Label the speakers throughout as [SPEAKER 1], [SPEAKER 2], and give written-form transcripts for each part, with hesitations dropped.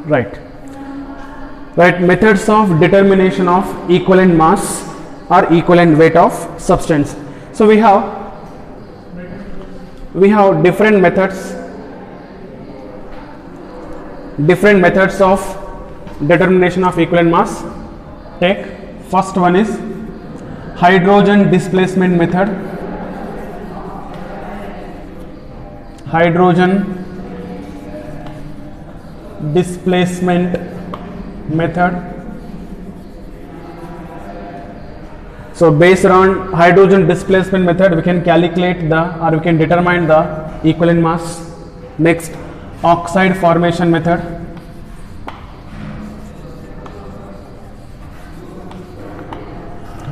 [SPEAKER 1] Right. Right. Methods of determination of equivalent mass or equivalent weight of substance. So we have different methods of determination of equivalent mass. Take first one is hydrogen displacement method. Hydrogen displacement method. So based on hydrogen displacement method, we can calculate we can determine the equivalent mass. Next, oxide formation method.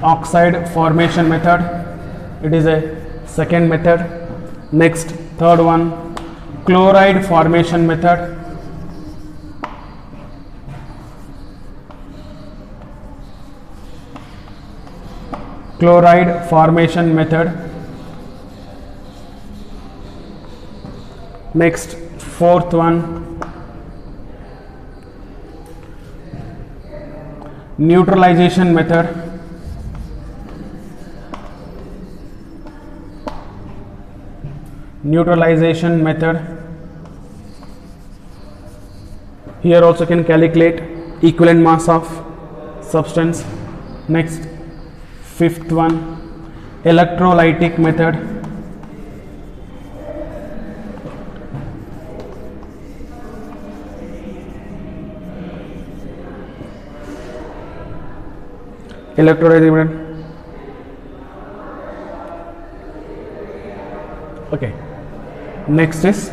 [SPEAKER 1] Oxide formation method, it is a second method. Next, third one, chloride formation method. Chloride formation method. Next, fourth one, neutralization method. Neutralization method. Here also can calculate equivalent mass of substance. Next, fifth one, electrolytic method. Electrolytic method. Okay. Next is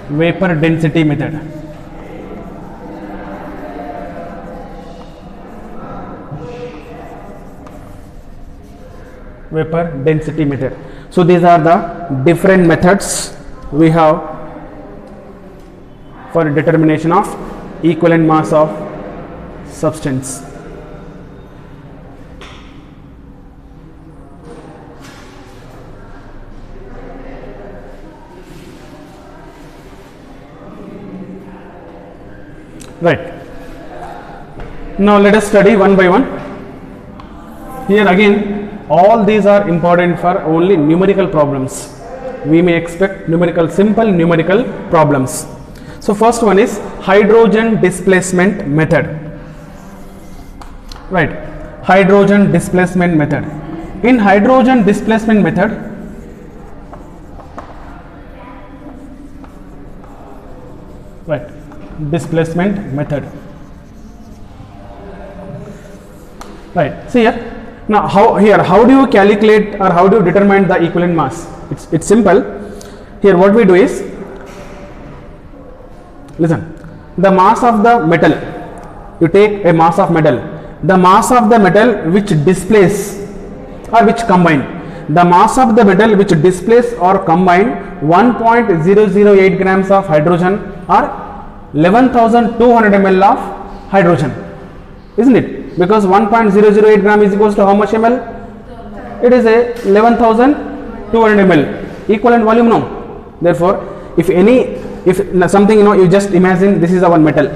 [SPEAKER 1] vapor density method. Vapor density method. So these are the different methods we have for determination of equivalent mass of substance. Right. Now let us study one by one. Here again, all these are important for only numerical problems. We may expect simple numerical problems. So first one is hydrogen displacement method. Right. Hydrogen displacement method. In hydrogen displacement method, right, displacement method. Right. See here. Now how do you calculate or how do you determine the equivalent mass? It's simple. Here what we do is, listen, the mass of the metal, you take a mass of metal, the mass of the metal which displace or which combine, the mass of the metal which displace or combine 1.008 grams of hydrogen or 11,200 ml of hydrogen, isn't it? Because 1.008 gram is equals to how much ml? It is a 11,200 ml equivalent volume now. Therefore, if something, you just imagine this is our metal.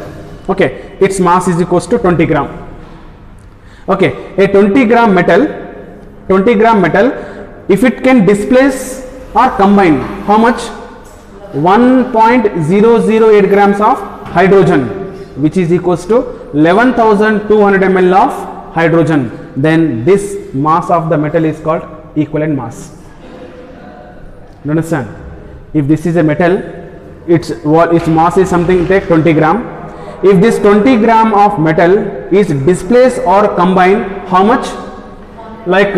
[SPEAKER 1] Okay, its mass is equals to 20 gram. Okay, a 20 gram metal, if it can displace or combine how much? 1.008 grams of hydrogen, which is equals to 11,200 ml of hydrogen, then this mass of the metal is called equivalent mass. You understand? If this is a metal, its mass is something, take 20 gram. If this 20 gram of metal is displaced or combined, how much? Like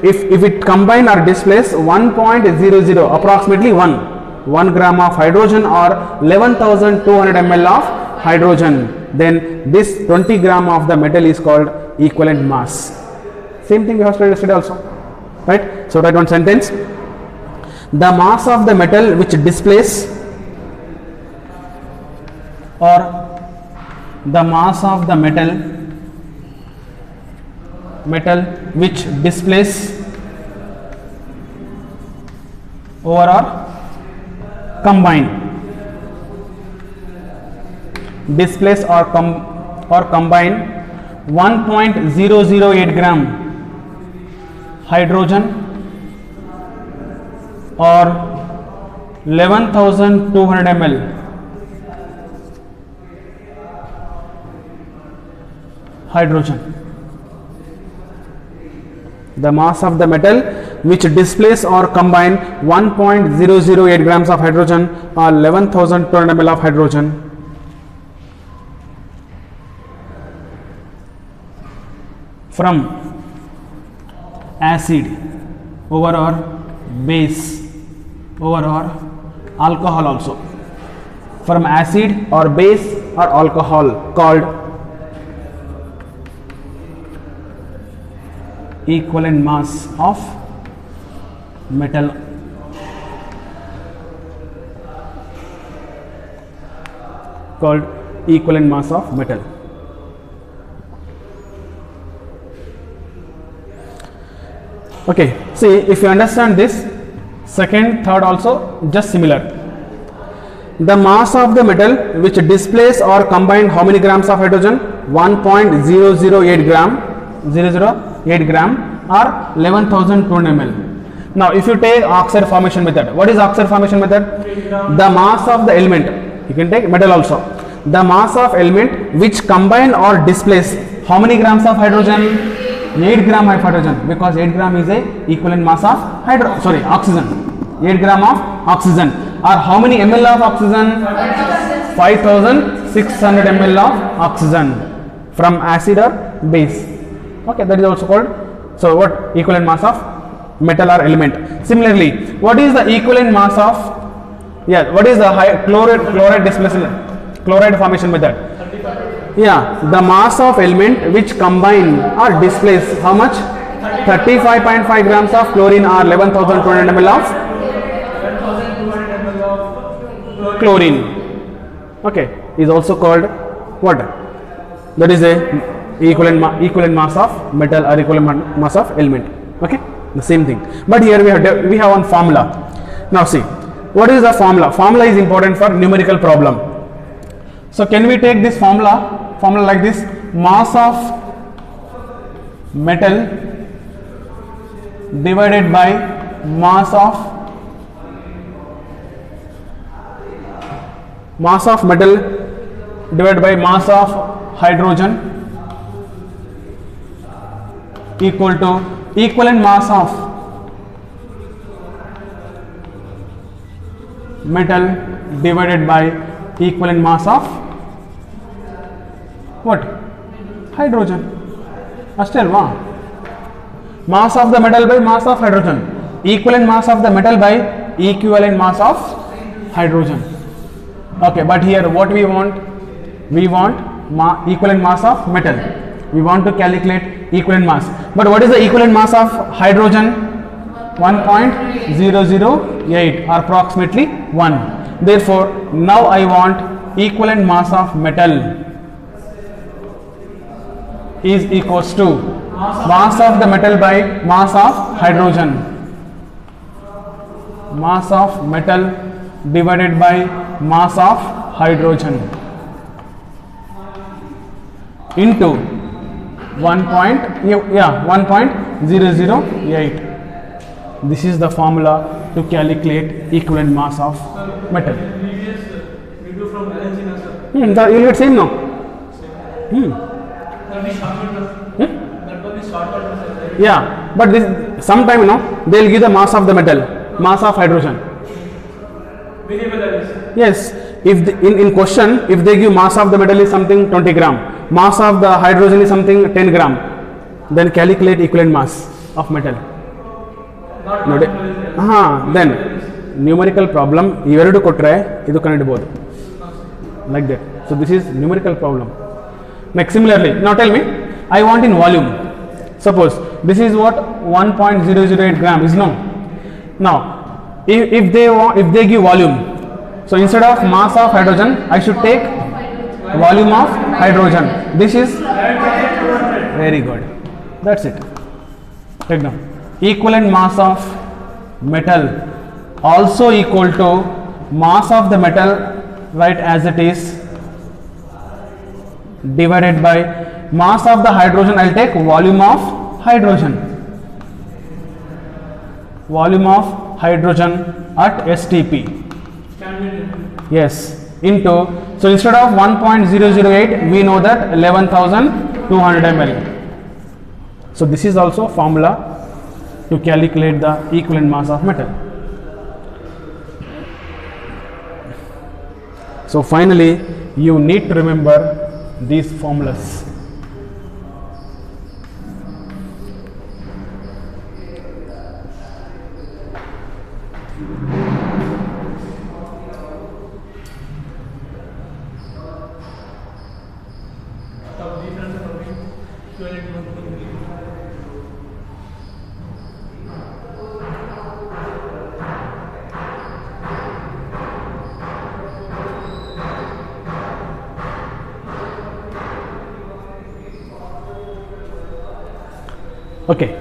[SPEAKER 1] if it combine or displace 1.00, approximately 1 gram of hydrogen or 11,200 ml of hydrogen, then this 20 gram of the metal is called equivalent mass. Same thing we have studied yesterday also, right? So write one sentence: the mass of the metal which displace, or the mass of the metal which displace over or combine displace or combine 1.008 gram hydrogen or 11,200 ml hydrogen. The mass of the metal which displace or combine 1.008 grams of hydrogen or 11,200 ml of hydrogen from acid over or base over or alcohol, also from acid or base or alcohol, called equivalent mass of metal. Called equivalent mass of metal. Okay, see, if you understand this, second, third also just similar. The mass of the metal which displace or combine how many grams of hydrogen? 1.008 gram, 008 gram or 11,200 ml. Now, if you take oxide formation method, what is oxide formation method? The mass of the element, you can take metal also. The mass of element which combine or displace how many grams of hydrogen? 8 gram of hydrogen, because 8 gram is a equivalent mass of oxygen. 8 gram of oxygen, or how many ml of oxygen? 5,600 ml of oxygen from acid or base. Okay, that is also called, so what, equivalent mass of metal or element. Similarly, what is the equivalent mass of, what is the chloride displacement, chloride formation method? The mass of element which combine or displace how much? 35.5 grams of chlorine or 11,200 ml of chlorine. Okay, is also called what? That is a equivalent mass of metal or equivalent mass of element. Okay, the same thing. But here we have one formula. Now see, what is the formula? Formula is important for numerical problem. So can we take this formula like this? Mass of metal divided by mass of metal divided by mass of hydrogen equal to equivalent mass of metal divided by equivalent mass of what? Hydrogen. Still mass of the metal by mass of hydrogen, equivalent mass of the metal by equivalent mass of hydrogen. Okay, but here what we want? We want equivalent mass of metal. We want to calculate equivalent mass. But what is the equivalent mass of hydrogen? 1.008 or approximately 1. Therefore, now I want equivalent mass of metal is equals to mass of the metal by mass of hydrogen. Mass of metal divided by mass of hydrogen into 1.008. This is the formula to calculate equivalent mass of metal. You will get same now. But this sometime they will give the mass of the metal, mass of hydrogen. Yes, if in question if they give mass of the metal is something 20 gram, mass of the hydrogen is something 10 gram, then calculate equivalent mass of metal. Then numerical problem iveredu kottರೆ ಇದು ಕಂಡುಹಿಡಿಯಬಹುದು like that. So this is numerical problem. Next, similarly, now tell me, I want in volume. Suppose this is what 1.008 gram is known. Now if they give volume, so instead of mass of hydrogen I should take volume of hydrogen. This is very good. That's it. Take down. Equivalent mass of metal also equal to mass of the metal, write as it is divided by mass of the hydrogen. I'll take volume of hydrogen. Volume of hydrogen at STP. Yes. Into, so instead of 1.008, we know that 11,200 ml. So this is also formula to calculate the equivalent mass of metal. So finally, you need to remember these formulas. Okay.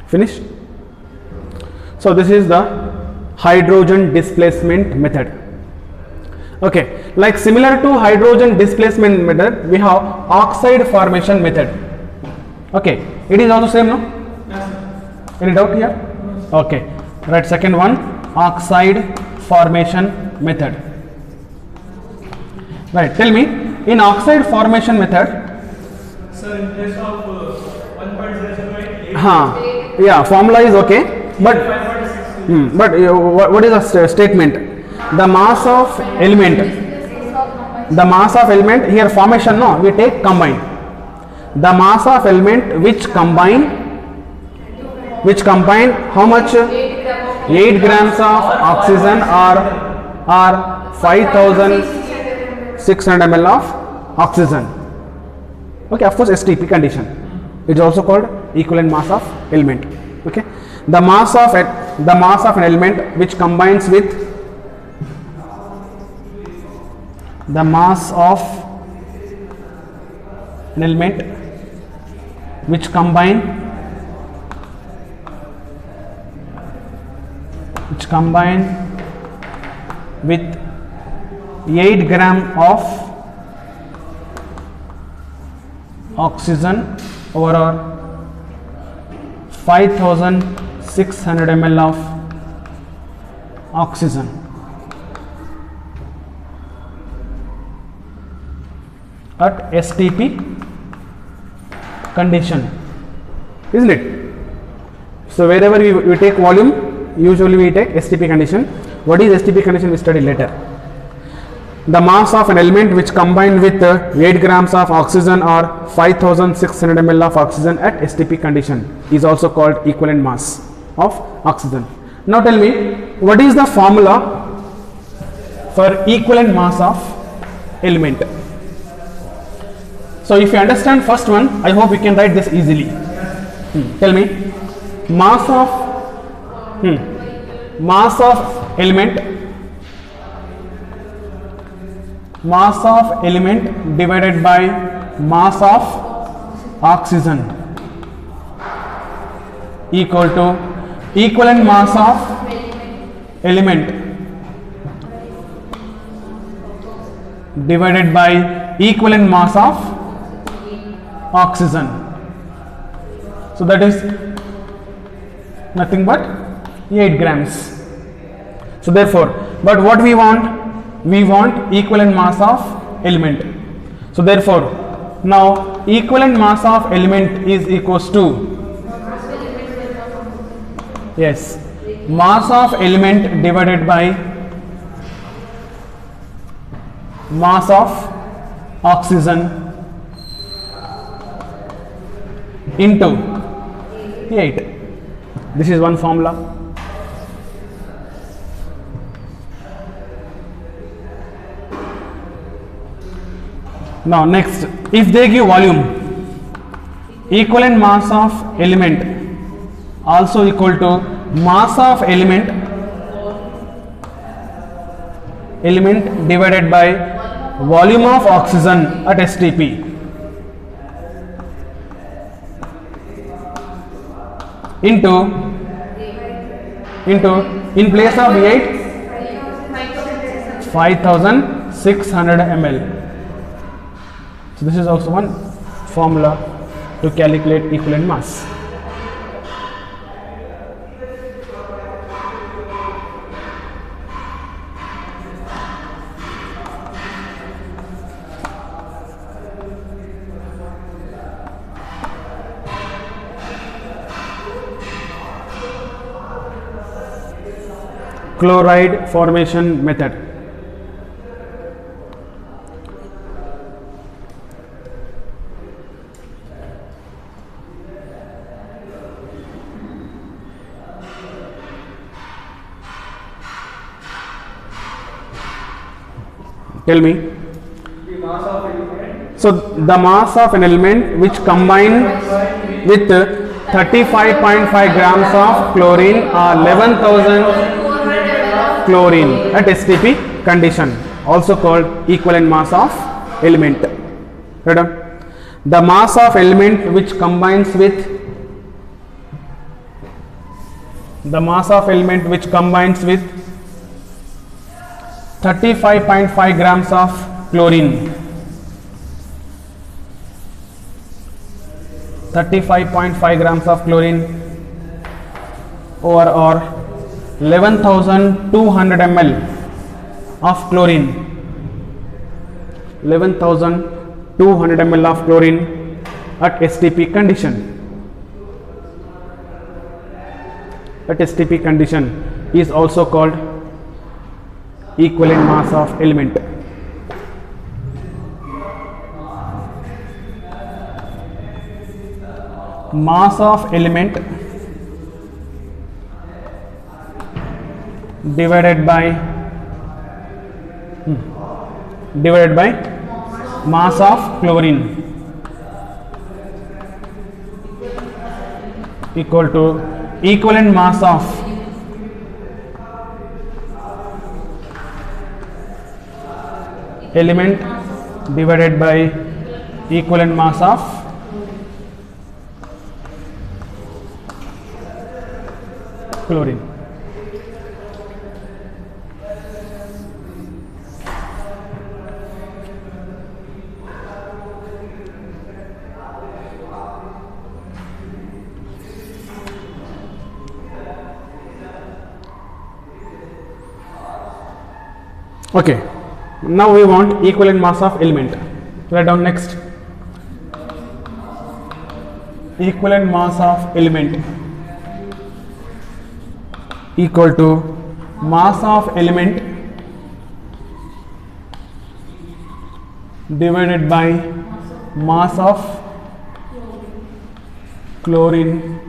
[SPEAKER 1] Finished? So this is the hydrogen displacement method. Okay, like similar to hydrogen displacement method, we have oxide formation method. Okay, it is also same, no? Yes. Any doubt here? Okay, right. Second one, oxide formation method. Right. Tell me, in oxide formation method.
[SPEAKER 2] Sir, in place of 1.008.
[SPEAKER 1] Yeah, formula is okay, but what is the statement? The mass of element. The mass of element here formation, no, we take combine. The mass of element which combine how much? 8 grams of oxygen or 5,600 ml of oxygen. Okay, of course STP condition. It is also called equivalent mass of element. Okay, the mass of an element which combines with the mass of an element which combine with 8 gram of oxygen over 5,600 ml of oxygen. At STP condition, isn't it? So wherever we take volume, usually we take STP condition. What is STP condition? We study later. The mass of an element which combined with 8 grams of oxygen or 5,600 ml of oxygen at STP condition is also called equivalent mass of oxygen. Now tell me, what is the formula for equivalent mass of element? So if you understand first one, I hope you can write this easily. Tell me, mass of element divided by mass of oxygen equal to equivalent mass of element divided by equivalent mass of oxygen. So that is nothing but 8 grams. So therefore, but what we want? We want equivalent mass of element. So therefore, now equivalent mass of element is equals to, yes, mass of element divided by mass of oxygen into 8. This is one formula. Now next, if they give volume, equivalent mass of element also equal to mass of element divided by volume of oxygen at STP. Into in place of 5600 ml. So this is also one formula to calculate equivalent mass. Chloride formation method. Tell me.
[SPEAKER 2] The mass of element.
[SPEAKER 1] So the mass of an element which combine with 35.5 grams of chlorine or 11,000 chlorine at STP condition, also called equivalent mass of element. Right on? The mass of element which combines with 35.5 grams of chlorine, 35.5 grams of chlorine or 11,200 ml of chlorine, 11,200 ml of chlorine at STP condition. At STP condition is also called equivalent mass of element. Mass of element divided by mass of chlorine equal to equivalent mass of element divided by equivalent mass of chlorine. Okay, now we want equivalent mass of element. Write down next. Equivalent mass of element equal to mass of element divided by mass of chlorine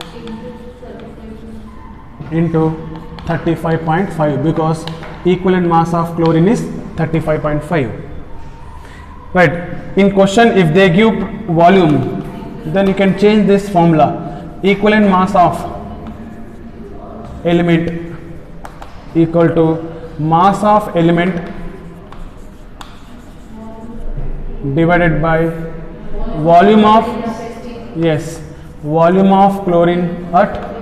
[SPEAKER 1] into 35.5, because equivalent mass of chlorine is 35.5. Right, in question if they give volume, then you can change this formula. Equivalent mass of element equal to mass of element divided by volume of volume of chlorine at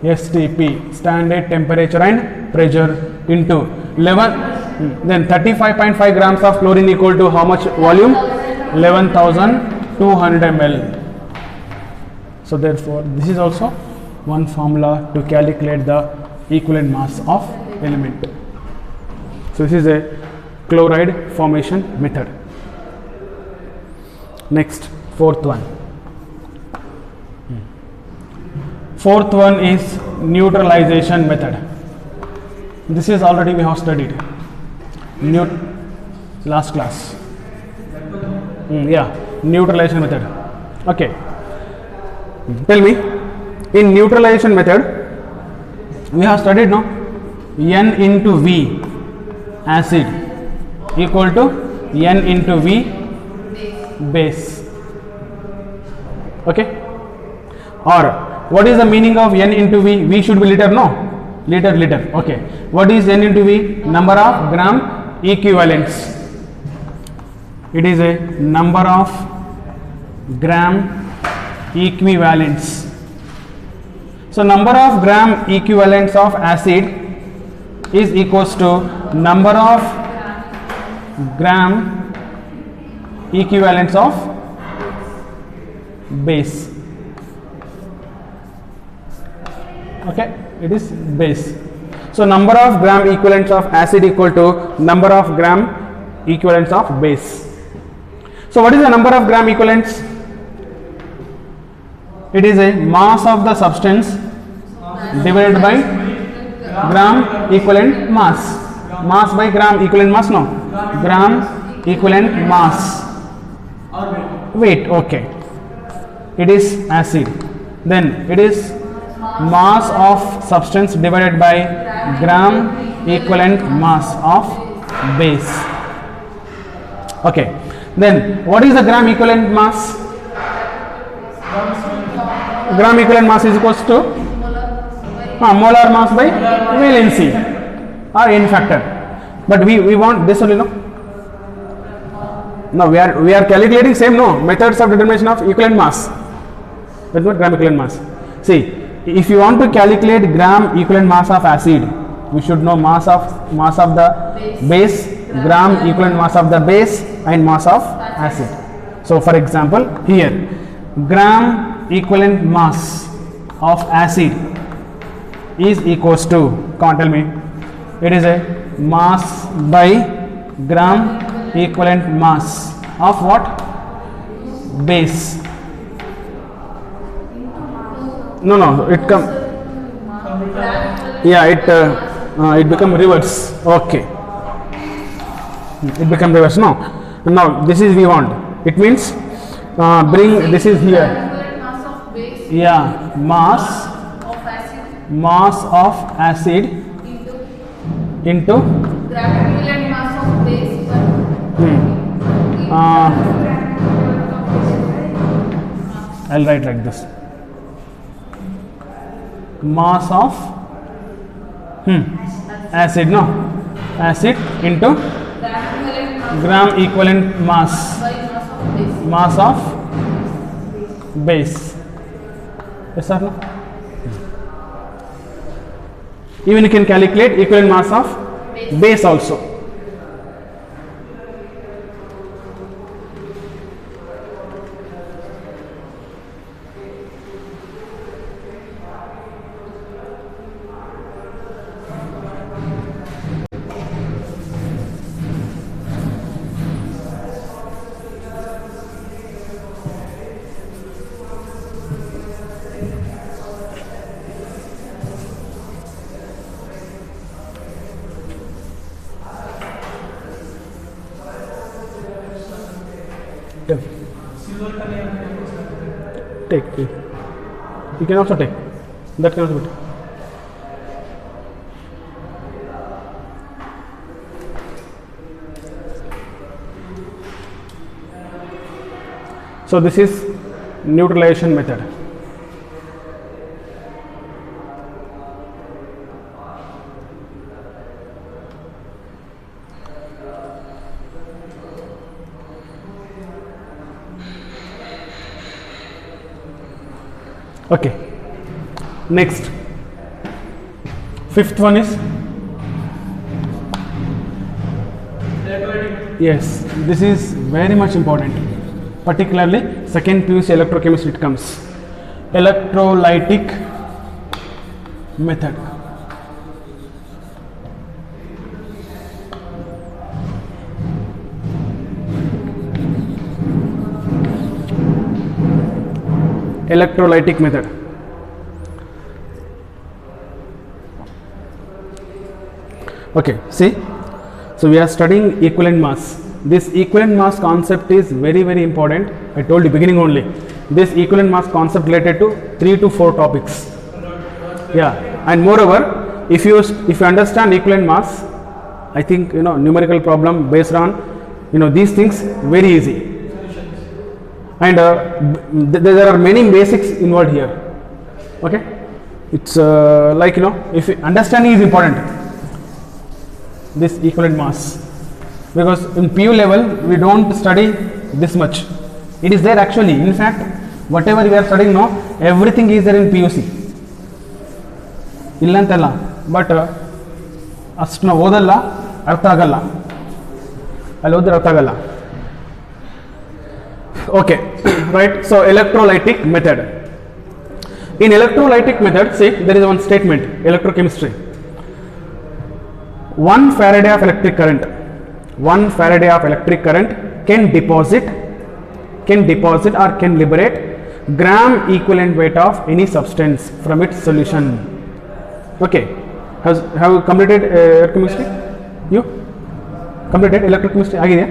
[SPEAKER 1] STP, standard temperature and pressure, into 11, then 35.5 grams of chlorine equal to how much volume? 11,200 ml. So therefore this is also one formula to calculate the equivalent mass of element. So this is a chloride formation method. Next, fourth one. Fourth one is neutralization method. This is already we have studied last class. Neutralization method. Okay, tell me, in neutralization method we have studied now N into V acid equal to N into V base. Okay, or what is the meaning of N into V? V should be liter, no? Liter. Okay. What is N into V? Number of gram equivalents. It is a number of gram equivalents. So number of gram equivalents of acid is equals to number of gram equivalents of base. Okay, it is base. So number of gram equivalents of acid equal to number of gram equivalents of base. So what is the number of gram equivalents? It is a mass of the substance divided by gram equivalent mass. Mass by gram equivalent mass, no? Gram equivalent mass. Weight, okay. It is acid. Then it is mass of substance divided by gram equivalent mass of base. Okay. Then what is the gram equivalent mass? Gram equivalent mass is equals to molar mass by valency or N factor. But we want this only, no? No, we are calculating same, no? Methods of determination of equivalent mass. That's what gram equivalent mass. See, if you want to calculate gram equivalent mass of acid, we should know mass of the base, gram equivalent mass of the base and mass of acid. So for example, here gram equivalent mass of acid is equals to, come on, tell me, it is a mass by gram equivalent mass of what? Base. No, it come, yeah, it become reverse. Okay, it become reverse. No, now this is we want. It means bring this is here.
[SPEAKER 3] Mass of base.
[SPEAKER 1] Yeah, mass of acid into
[SPEAKER 3] gram equivalent mass of base.
[SPEAKER 1] I'll write like this. Mass of acid, no? Acid into gram equivalent mass. Mass of base. Yes or no? Even you can calculate equivalent mass of base also. Take. You can also take. That can also be taken. So this is neutralization method. Okay, next, fifth one is, yes, this is very much important, particularly second PUC electrochemistry it comes, electrolytic method. Electrolytic method. Okay, see, so we are studying equivalent mass. This equivalent mass concept is very, very important. I told you beginning only. This equivalent mass concept related to 3 to 4 topics. Yeah, and moreover, if you understand equivalent mass, I think numerical problem based on these things very easy. And there are many basics involved here. Okay, it's like, you know, if understanding is important, this equivalent mass, because in PU level we don't study this much. It is there actually. In fact, whatever we are studying now, everything is there in PUC. ಇಲ್ಲ ಅಂತಲ್ಲ, but ಅಷ್ಟು ನಾವು ಓದಲ್ಲ, ಅರ್ಥ ಆಗಲ್ಲ. ಅಲ್ಲಿ ಓದಿದ್ರೆ ಅರ್ಥ ಆಗಲ್ಲ. Okay, right? So electrolytic method. In electrolytic method, see, there is one statement, electrochemistry. 1 Faraday of electric current, 1 Faraday of electric current can deposit or can liberate gram equivalent weight of any substance from its solution. Okay, have you completed electrochemistry? You completed electrochemistry? Agidya?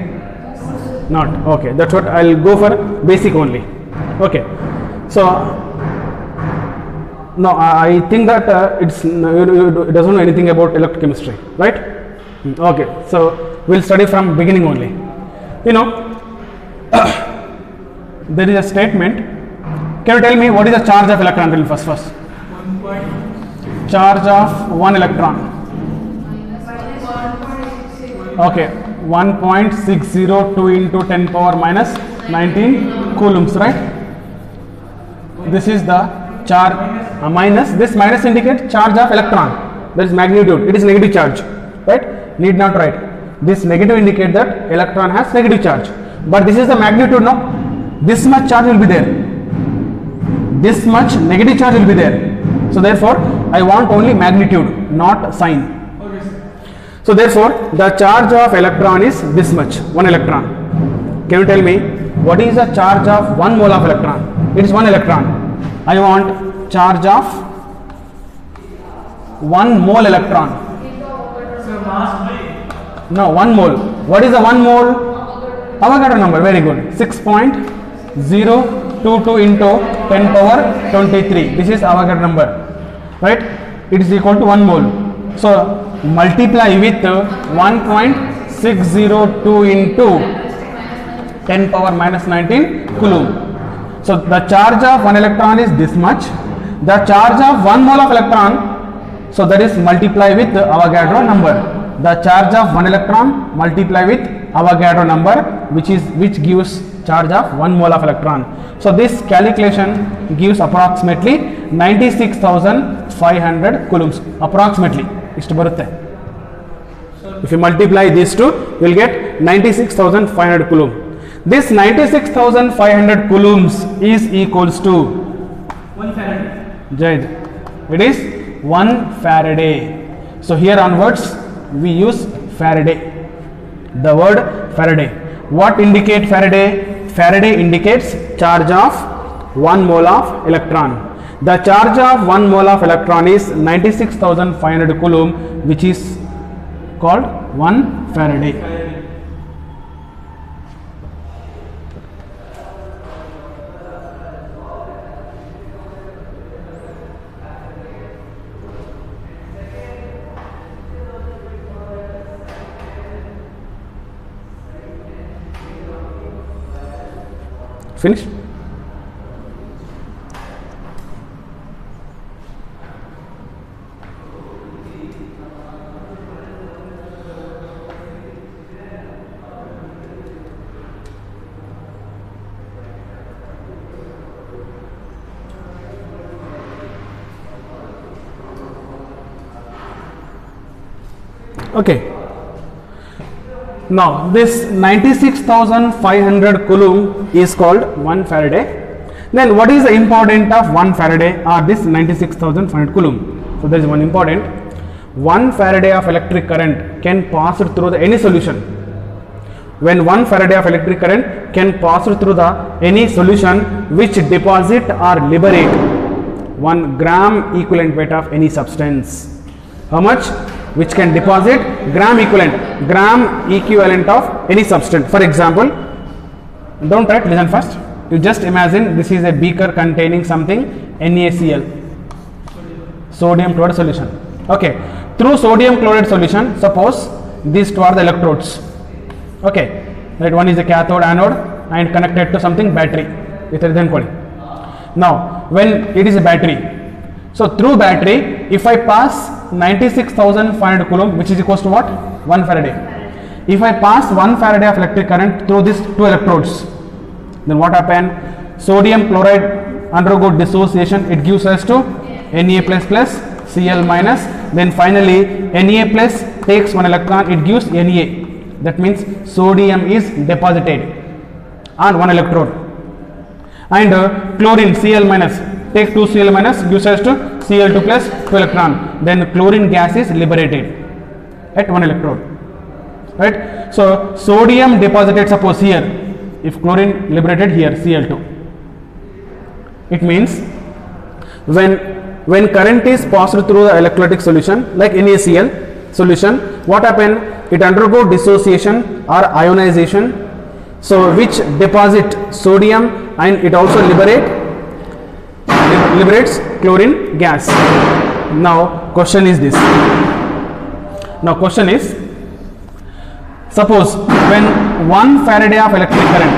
[SPEAKER 1] Not. Okay, that's what I'll go for, basic only. Okay, so no, I think that it doesn't know anything about electrochemistry, right? Okay, so we'll study from beginning only. You know, there is a statement. Can you tell me what is the charge of electron? First. Charge of one electron. Okay, 1.602 into 10 power minus 19 coulombs, right? This is the charge. Minus, this minus indicates charge of electron. That is magnitude. It is negative charge, right? Need not write. This negative indicates that electron has negative charge. But this is the magnitude, no? This much charge will be there. This much negative charge will be there. So therefore, I want only magnitude, not sign. So therefore, the charge of electron is this much, 1 electron. Can you tell me what is the charge of 1 mole of electron? It is 1 electron. I want charge of 1 mole electron. No, 1 mole. What is the 1 mole? Avogadro number, very good. 6.022 into 10 power 23. This is Avogadro number, right? It is equal to 1 mole. So multiply with 1.602 into 10 power minus 19 coulomb. So the charge of 1 electron is this much. The charge of 1 mole of electron, so that is multiply with Avogadro number. The charge of 1 electron multiply with Avogadro number, which gives charge of 1 mole of electron. So this calculation gives approximately 96,500 coulombs. Approximately. If you multiply these two, you will get 96,500 coulomb. This 96,500 coulombs is equals to
[SPEAKER 2] 1 Faraday.
[SPEAKER 1] Jai. It is 1 Faraday. So here onwards we use Faraday. The word Faraday. What indicate Faraday? Faraday indicates charge of 1 mole of electron. The charge of 1 mole of electron is 96,500 coulomb, which is called 1 Faraday. Finish? Okay. Now this 96,500 coulomb is called 1 Faraday. Then what is the important of 1 Faraday or this 96,500 coulomb? So there is one important. 1 Faraday of electric current can pass through the any solution. When 1 Faraday of electric current can pass through the any solution which deposit or liberate 1 gram equivalent weight of any substance. How much? Which can deposit gram equivalent of any substance. For example, don't write, listen first. You just imagine this is a beaker containing something NaCl, sodium chloride solution. Okay, through sodium chloride solution, suppose these two are the electrodes. Okay, that one is a cathode, anode, and connected to something battery. Now when it is a battery, So through battery, if I pass 96,500 coulomb, which is equals to what? 1 Faraday. If I pass 1 Faraday of electric current through these two electrodes, then what happen? Sodium chloride undergo dissociation. It gives us to Na plus plus Cl minus. Then finally Na plus takes one electron. It gives Na. That means sodium is deposited on one electrode. And chlorine Cl minus take 2 Cl minus gives us to Cl2 plus 2 electron. Then chlorine gas is liberated at one electrode. Right? So sodium deposited, suppose here, if chlorine liberated here Cl2. It means when current is passed through the electrolytic solution like NaCl solution, what happen? It undergo dissociation or ionization, so which deposit sodium and it also liberates chlorine gas. Now question is this. Now question is, suppose when 1 Faraday of electric current,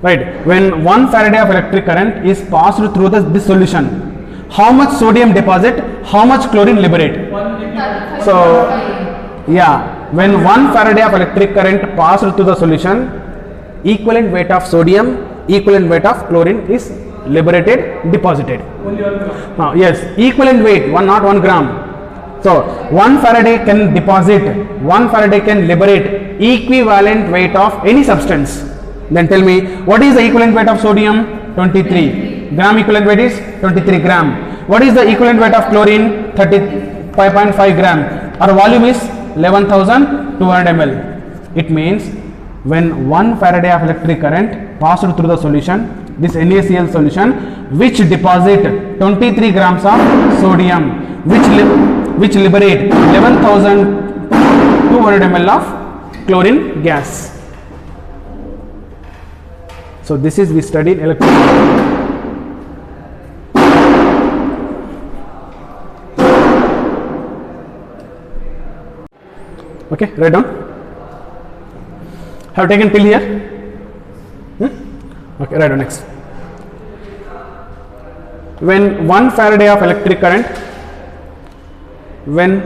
[SPEAKER 1] right, when 1 Faraday of electric current is passed through this solution, how much sodium deposit, how much chlorine liberate? So yeah, when 1 Faraday of electric current passed through the solution, equivalent weight of sodium, equivalent weight of chlorine is liberated, deposited. Now yes, equivalent weight, not 1 gram. So 1 Faraday can deposit, 1 Faraday can liberate equivalent weight of any substance. Then tell me, what is the equivalent weight of sodium? 23 gram. Equivalent weight is 23 gram. What is the equivalent weight of chlorine? 35.5 gram. Our volume is 11,200 ml. It means when 1 Faraday of electric current passed through the solution, this NaCl solution, which deposit 23 grams of sodium, which liberate 11,200 ml of chlorine gas. So this is we studied electricity. Okay, write down. Have taken till here? Okay, write down next. When 1 Faraday of electric current, when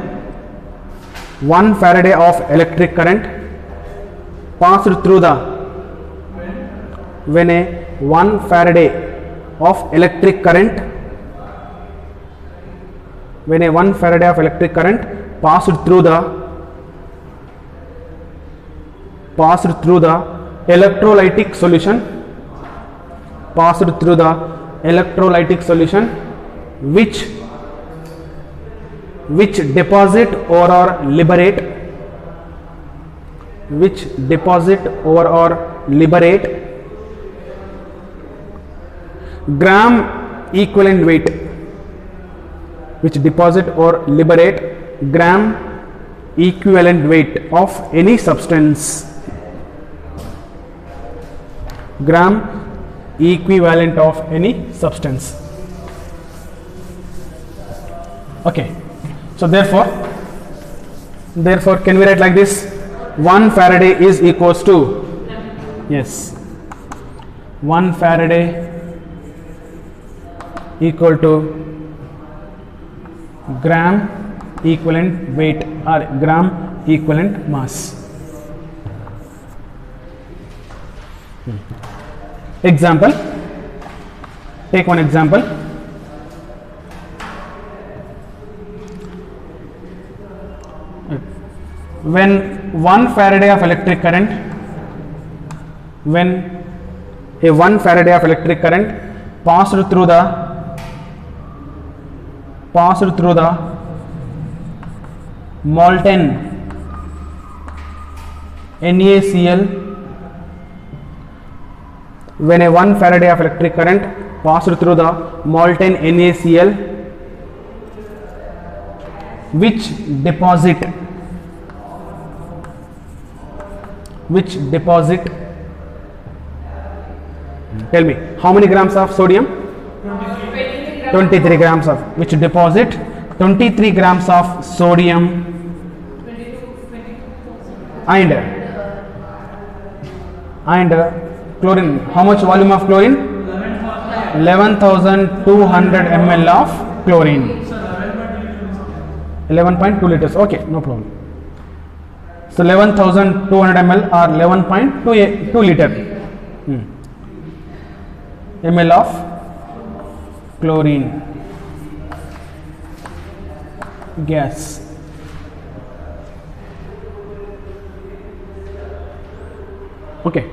[SPEAKER 1] 1 Faraday of electric current passed through the, when a 1 Faraday of electric current, when a 1 Faraday of electric current passed through the electrolytic solution, which deposit or liberate gram equivalent weight, which deposit or liberate gram equivalent weight of any substance, gram equivalent of any substance. Okay, so therefore can we write like this? 1 Faraday is equals to, yes, 1 Faraday equal to gram equivalent weight or gram equivalent mass. Example, take one example. When 1 Faraday of electric current, when a 1 Faraday of electric current passed through the molten NaCl, when a 1 Faraday of electric current passed through the molten NaCl, which deposit, tell me how many grams of sodium? 23 grams of, which deposit 23 grams of sodium and chlorine. How much volume of chlorine? 11,200 ml of chlorine. 11.2 liters. Okay, no problem. So 11,200 ml or 11.2 liter ml of chlorine gas. Okay.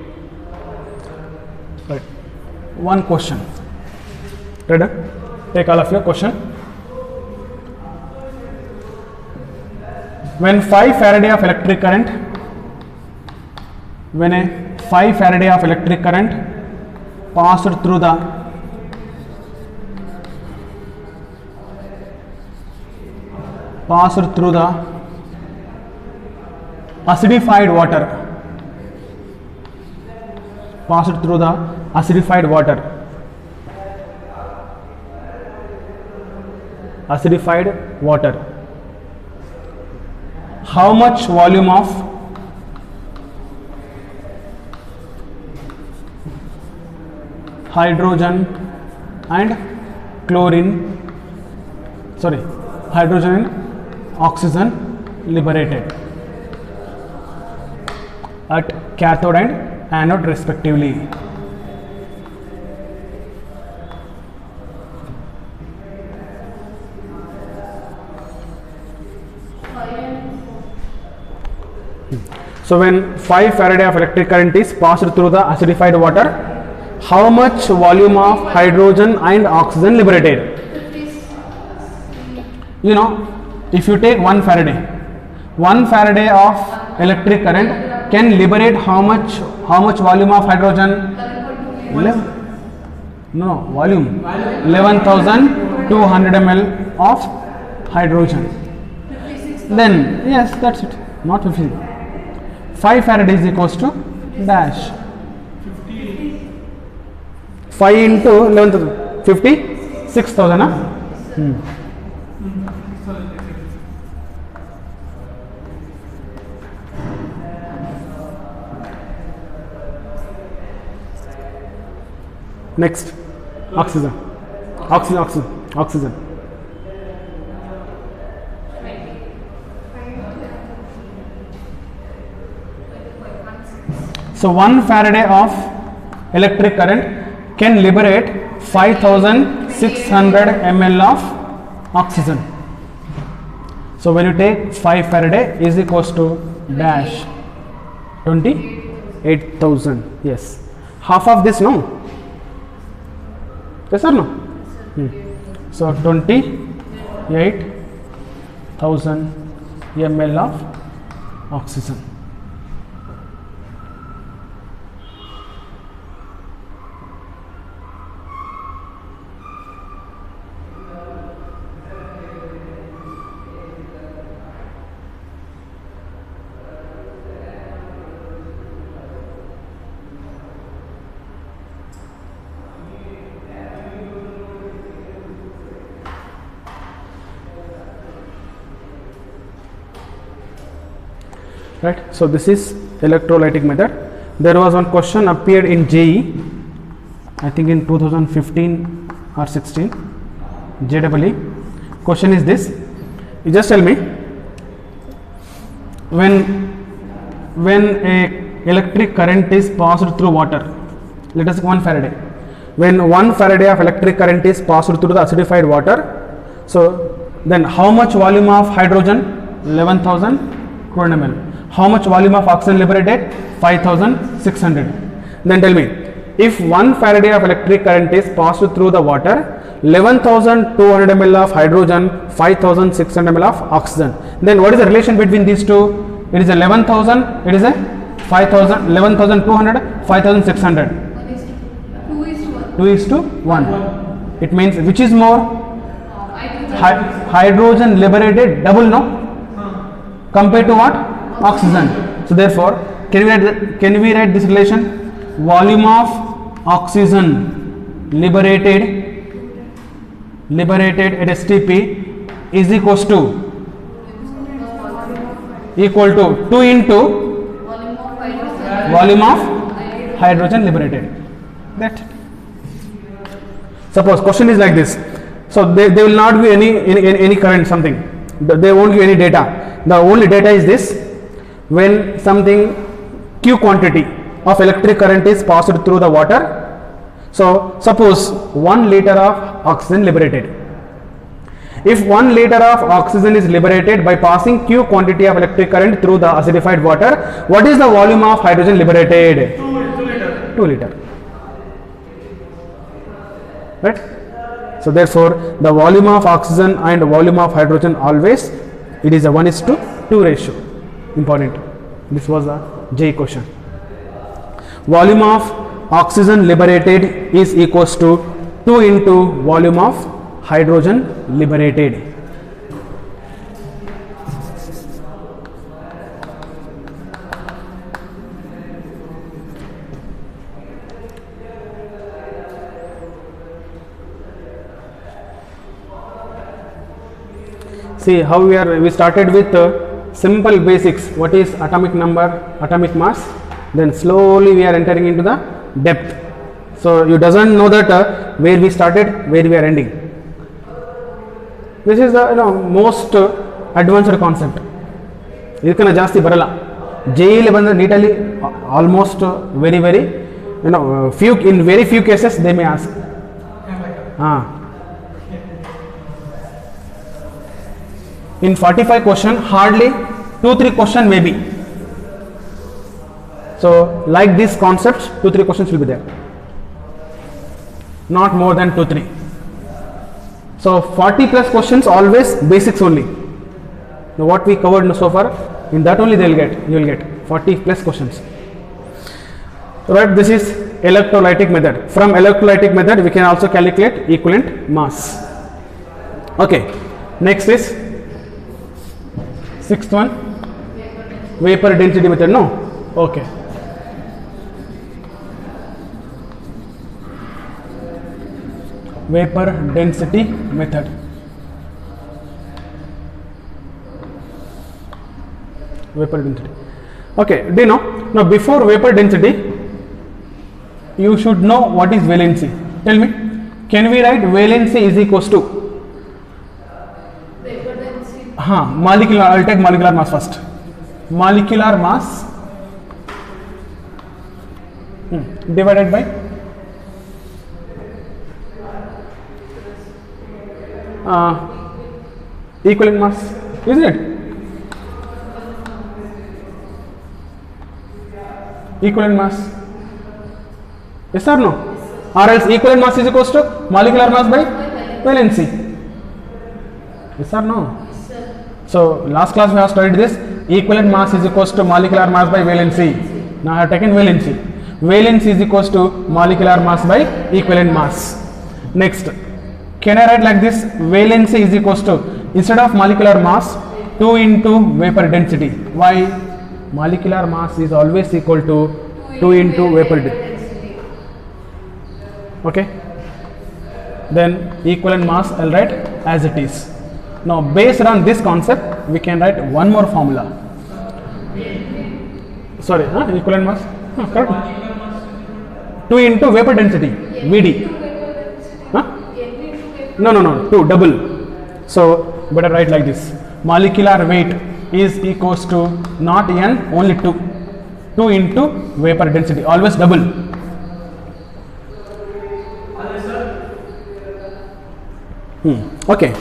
[SPEAKER 1] Right. One question. Ready? Take all of your question. When 5 Faraday of electric current, when a 5 Faraday of electric current passed through the acidified water, how much volume of hydrogen and oxygen liberated at cathode and anode respectively? So when 5 Faraday of electric current is passed through the acidified water, how much volume of hydrogen and oxygen liberated? You know, if you take 1 Faraday of electric current can liberate how much volume of hydrogen? Volume 11,200 ml of hydrogen. Then yes, that's it, not 50. 5 Faraday is equals to dash 5 into 11,000, 56,000. Next, oxygen. So 1 Faraday of electric current can liberate 5,600 ml of oxygen. So when you take 5 Faraday is equals to dash 28,000. Yes, half of this, no? Yes or no? So 28,000 ml of oxygen. Right, so this is electrolytic method. There was one question appeared in JE, I think in 2015 or 16, JEE. Question is this: you just tell me, when a electric current is passed through water, let us say 1 Faraday. When 1 Faraday of electric current is passed through the acidified water, so then how much volume of hydrogen? 11,200 ml. How much volume of oxygen liberated? 5,600. Then tell me, if 1 Faraday of electric current is passed through the water, 11,200 ml of hydrogen, 5,600 ml of oxygen, then what is the relation between these two? It is 11,000, it is a 5,000, 11,200, 5,600. 2 is to 1. It means which is more? Hydrogen liberated double, no? Compared to what? Oxygen. So therefore, can we write this relation? Volume of oxygen liberated at STP is equal to 2 into volume of hydrogen liberated. That. Suppose question is like this. So there will not be any current something. They won't give any data. The only data is this: when something Q quantity of electric current is passed through the water. So suppose 1 liter of oxygen liberated. If 1 liter of oxygen is liberated by passing Q quantity of electric current through the acidified water, what is the volume of hydrogen liberated? 2 liter. Right? So therefore the volume of oxygen and volume of hydrogen always it is a 1:2 ratio. Important. This was a JEE question. Volume of oxygen liberated is equals to 2 into volume of hydrogen liberated. See how we started with simple basics. What is atomic number, atomic mass? Then slowly we are entering into the depth. So you doesn't know that where we started, where we are ending. This is the most advanced concept. ಇದಕ್ಕನ ಜಾಸ್ತಿ ಬರಲ್ಲ. JEE ಬಂದ್ರೆ neatly almost very few in very few cases they may ask. In 45 question hardly 2-3 question may be. So like these concepts 2-3 questions will be there. Not more than 2-3. So 40 plus questions always basics only. Now what we covered so far, in that only you will get 40 plus questions. Right, this is electrolytic method. From electrolytic method we can also calculate equivalent mass. Okay, next is sixth one, vapor density method. No, okay. Vapor density method. Vapor density. Okay, do you know? Now before vapor density, you should know what is valency. Tell me, can we write valency is equals to?
[SPEAKER 3] Vapor density.
[SPEAKER 1] Molecular. I'll take molecular mass first. Molecular mass divided by equivalent mass, isn't it? Equivalent mass. Yes or no? Or else equivalent mass is equals to molecular mass by valency. Yes or no? So last class we have studied this. Equivalent mass is equals to molecular mass by valency. Now I have taken valency. Valency is equals to molecular mass by equivalent mass. Next, can I write like this? Valency is equals to, instead of molecular mass, 2 into vapor density. Why? Molecular mass is always equal to 2 into vapor density. Okay. Then equivalent mass I'll write as it is. Now based on this concept we can write one more formula. Sorry, equivalent mass. Correct. 2 into vapor density, VD. No, 2 double. So better write like this. Molecular weight is equals to not n, only 2. 2 into vapor density, always double. Okay.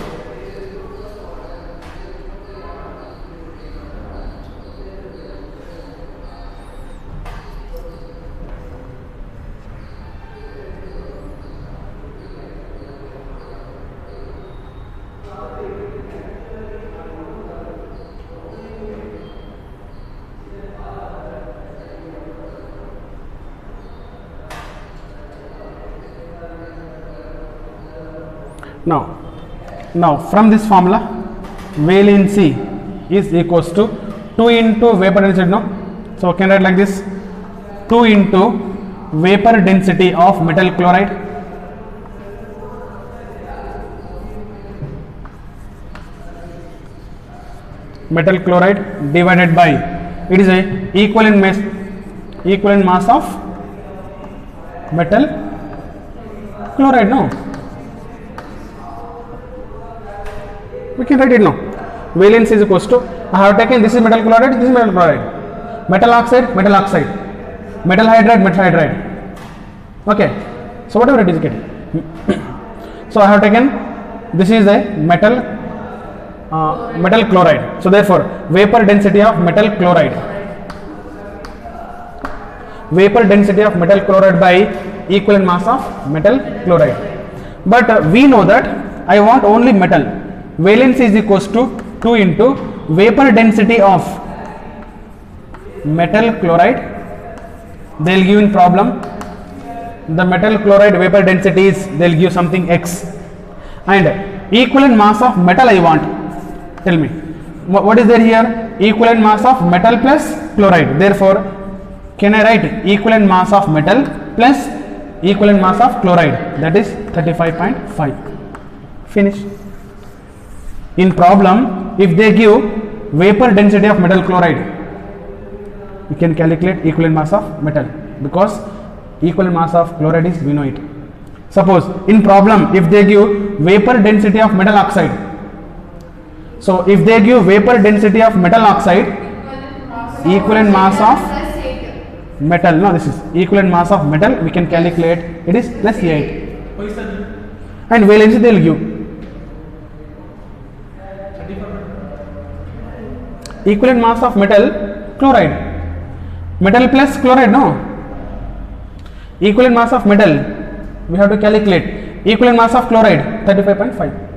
[SPEAKER 1] Now from this formula, valency is equals to 2 into vapor density. No, so can I write like this: 2 into vapor density of metal chloride divided by, it is a equivalent mass of metal chloride. No, We can write it now. Valence is equals to, I have taken this is metal chloride, this is metal chloride, metal oxide, metal oxide, metal hydride, metal hydride. Okay, so whatever it is getting. So I have taken this is a metal metal chloride. So therefore vapor density of metal chloride, vapor density of metal chloride by equivalent mass of metal chloride. But we know that I want only metal. Valence is equals to 2 into vapor density of metal chloride. They will give in problem the metal chloride vapor density is, they will give something x, and equivalent mass of metal I want. Tell me what is there here? Equivalent mass of metal plus chloride. Therefore can I write equivalent mass of metal plus equivalent mass of chloride, that is 35.5. Finish. In problem, if they give vapor density of metal chloride, you can calculate equivalent mass of metal, because equivalent mass of chloride is, we know it. Suppose in problem if they give vapor density of metal oxide, so if they give vapor density of metal oxide, equivalent mass of metal, no, this is equivalent mass of metal, we can calculate it is plus 8, and valence they will give equivalent mass of metal chloride, metal plus chloride, no, equivalent mass of metal we have to calculate equivalent mass of chloride 35.5.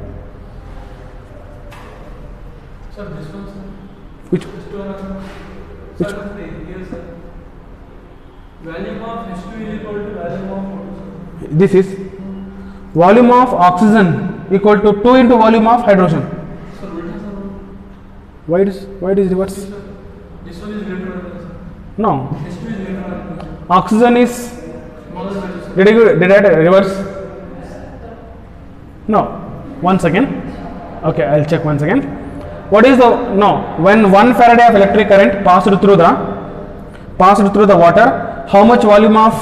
[SPEAKER 2] Sir, this one, sir.
[SPEAKER 1] Which
[SPEAKER 2] Sir, here, sir. Volume of H2 is equal to volume of water, sir.
[SPEAKER 1] this is volume of oxygen equal to 2 into volume of hydrogen.
[SPEAKER 2] Sir, ulta, sir.
[SPEAKER 1] Why it is reverse?
[SPEAKER 2] Sir, this one is greater than this, sir.
[SPEAKER 1] No,
[SPEAKER 2] H2 is greater than this.
[SPEAKER 1] oxygen is,
[SPEAKER 2] Smaller than this, sir.
[SPEAKER 1] did I reverse? No, once again. Okay, I'll check once again. What is the, no, when 1 Faraday of electric current passed through the water, how much volume of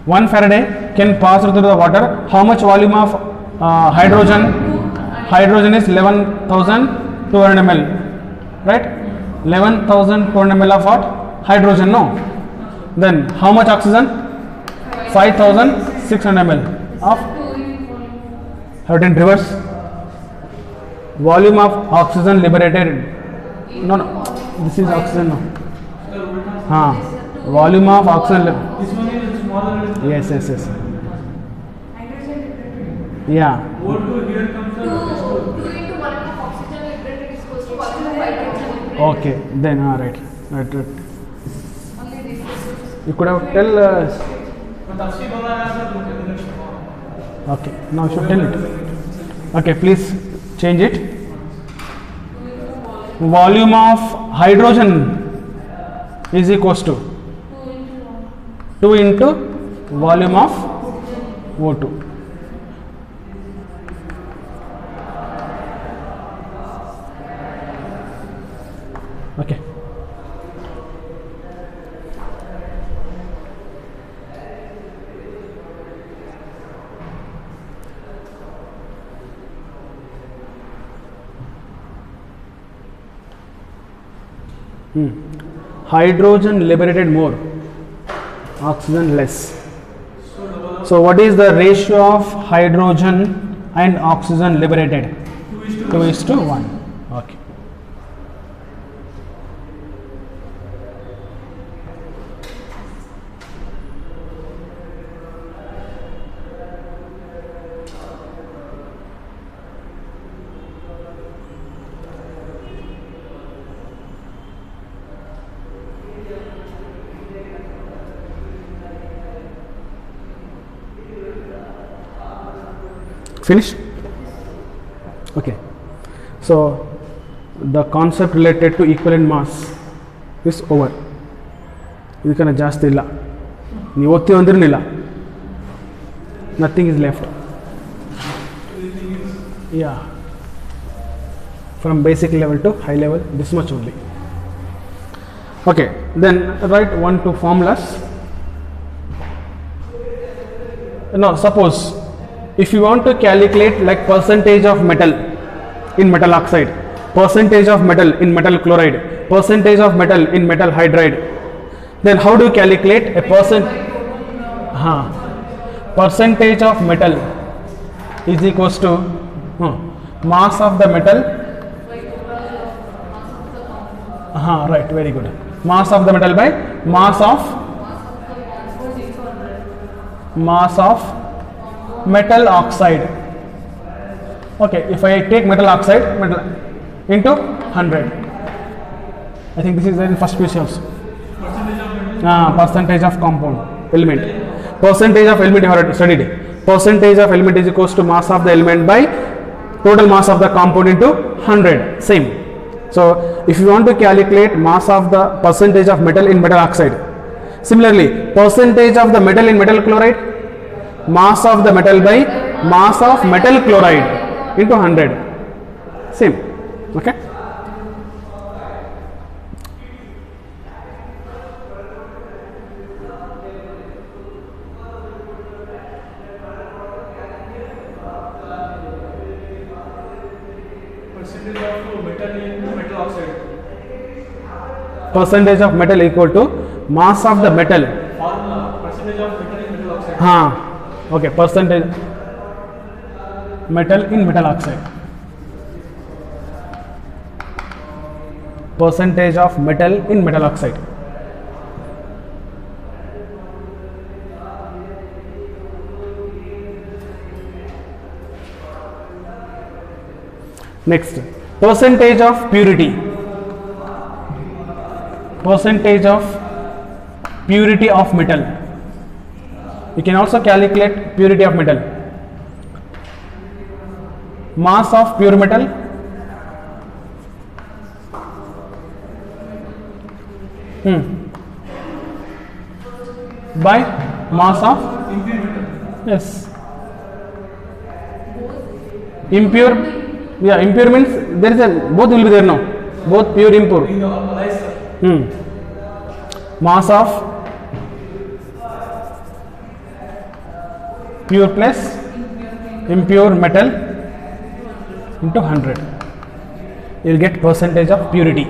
[SPEAKER 1] 1 Faraday can pass through the water? How much volume of hydrogen? Hydrogen is 11,200 ml, right? 11,200 ml of what? Hydrogen, no? Then how much oxygen? 5,600 ml of, have it in reverse. Volume of oxygen liberated, no, this is oxygen, no.
[SPEAKER 2] Sir, ulta, sir.
[SPEAKER 1] Volume of oxygen,
[SPEAKER 2] This one is smaller than this.
[SPEAKER 1] yes. Yeah,
[SPEAKER 2] O2 here comes the
[SPEAKER 3] 2 into volume of oxygen liberated is equals to volume of hydrogen liberated.
[SPEAKER 1] okay, then right.
[SPEAKER 3] Only this is
[SPEAKER 1] You could have tell,
[SPEAKER 2] But Tapsi bola hai, sir, look at the next one.
[SPEAKER 1] okay, now you should tell it. Okay, please change it. Volume of hydrogen is equals to 2 into volume of O2. Okay. Hydrogen liberated more, oxygen less. So what is the ratio of hydrogen and oxygen liberated? 2:1. Okay. Finish? Okay. So the concept related to equivalent mass is over. ಇದಕ್ಕೆ ಜಾಸ್ತಿ ಇಲ್ಲ, ನೀವು ಓದ್ತೀವಿ ಅಂದ್ರೂ ಇಲ್ಲ, nothing is left. Yeah, from basic level to high level, this much only. Okay, then write 1 2 formulas. Now suppose if you want to calculate like percentage of metal in metal oxide, percentage of metal in metal chloride, percentage of metal in metal hydride, then how do you calculate a percentage of metal is equals to mass of the metal. Right, very good. Mass of the metal by mass of metal oxide. Okay, if I take metal oxide into 100, I think this is in first question also. Percentage of compound element. Percentage of element you have studied. Percentage of element is equals to mass of the element by total mass of the compound into 100. Same. So if you want to calculate mass of the percentage of metal in metal oxide, similarly percentage of the metal in metal chloride, mass of the metal by mass of metal chloride into 100. Same. Okay.
[SPEAKER 2] Percentage of metal in metal oxide.
[SPEAKER 1] Percentage of metal equal to mass of the metal.
[SPEAKER 2] Formula. Percentage of metal in metal oxide.
[SPEAKER 1] Okay, percentage metal in metal oxide. Percentage of metal in metal oxide. Next, percentage of purity. Percentage of purity of metal. You can also calculate purity of metal. Mass of pure metal by mass of
[SPEAKER 2] Impure metal.
[SPEAKER 1] yes impure. Yeah, impure means there is a both will be there now, both pure impure.
[SPEAKER 2] In the rice, sir.
[SPEAKER 1] Mass of pure plus impure metal into 100, you will get percentage of purity.